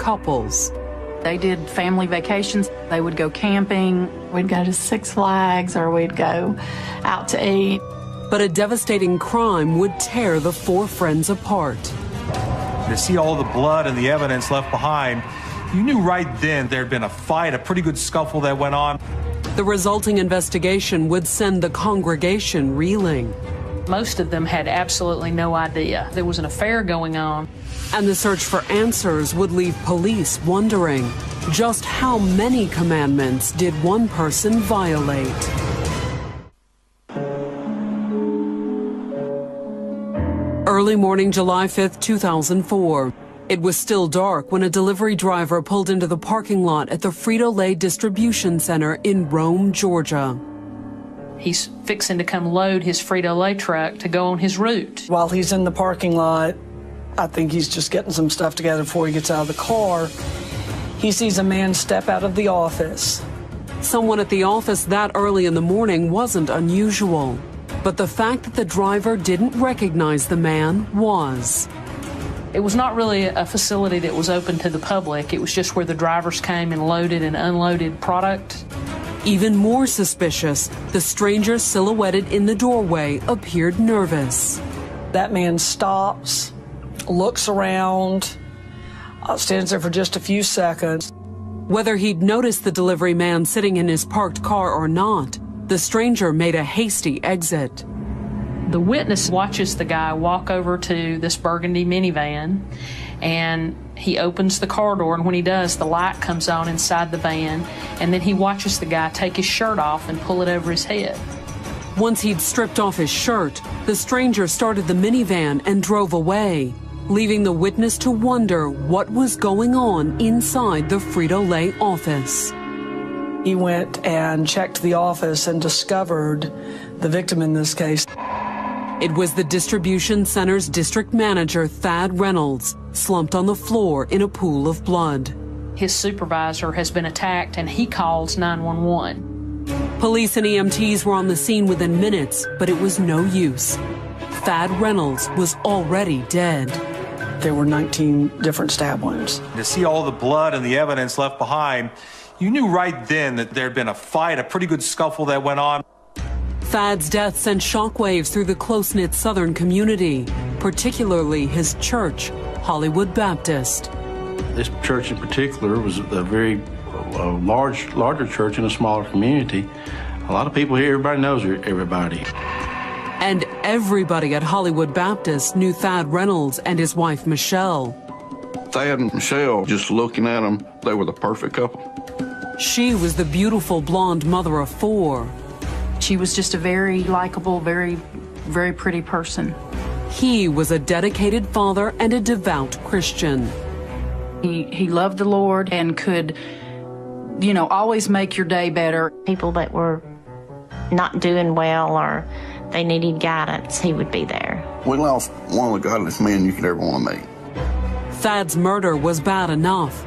couples. They did family vacations. They would go camping. We'd go to Six Flags or we'd go out to eat. But a devastating crime would tear the four friends apart. To see all the blood and the evidence left behind, you knew right then there'd been a fight, a pretty good scuffle that went on. The resulting investigation would send the congregation reeling. Most of them had absolutely no idea there was an affair going on. And the search for answers would leave police wondering, just how many commandments did one person violate? Early morning, July 5th, 2004. It was still dark when a delivery driver pulled into the parking lot at the Frito-Lay distribution center in Rome, Georgia. He's fixing to come load his Frito-Lay truck to go on his route. While he's in the parking lot, I think he's just getting some stuff together before he gets out of the car. He sees a man step out of the office. Someone at the office that early in the morning wasn't unusual. But the fact that the driver didn't recognize the man was. It was not really a facility that was open to the public. It was just where the drivers came and loaded and unloaded product. Even more suspicious, the stranger silhouetted in the doorway appeared nervous. That man stops, looks around, stands there for just a few seconds. Whether he'd noticed the delivery man sitting in his parked car or not, the stranger made a hasty exit. The witness watches the guy walk over to this burgundy minivan, and he opens the car door, and when he does, the light comes on inside the van, and then he watches the guy take his shirt off and pull it over his head. Once he'd stripped off his shirt, the stranger started the minivan and drove away, leaving the witness to wonder what was going on inside the Frito-Lay office. He went and checked the office and discovered the victim in this case. It was the distribution center's district manager, Thad Reynolds, slumped on the floor in a pool of blood. His supervisor has been attacked, and he calls 911. Police and EMTs were on the scene within minutes, but it was no use. Thad Reynolds was already dead. There were 19 different stab wounds. To see all the blood and the evidence left behind, you knew right then that there'd been a fight, a pretty good scuffle that went on. Thad's death sent shockwaves through the close-knit Southern community, particularly his church, Hollywood Baptist. This church in particular was a very larger church in a smaller community. A lot of people here, everybody knows everybody. And everybody at Hollywood Baptist knew Thad Reynolds and his wife, Michelle. Thad and Michelle, just looking at them, they were the perfect couple. She was the beautiful blonde mother of four. She was just a very likable, very, very pretty person. He was a dedicated father and a devout Christian. He loved the Lord and could, always make your day better. People that were not doing well or they needed guidance, he would be there. We lost one of the godliest men you could ever want to meet. Thad's murder was bad enough,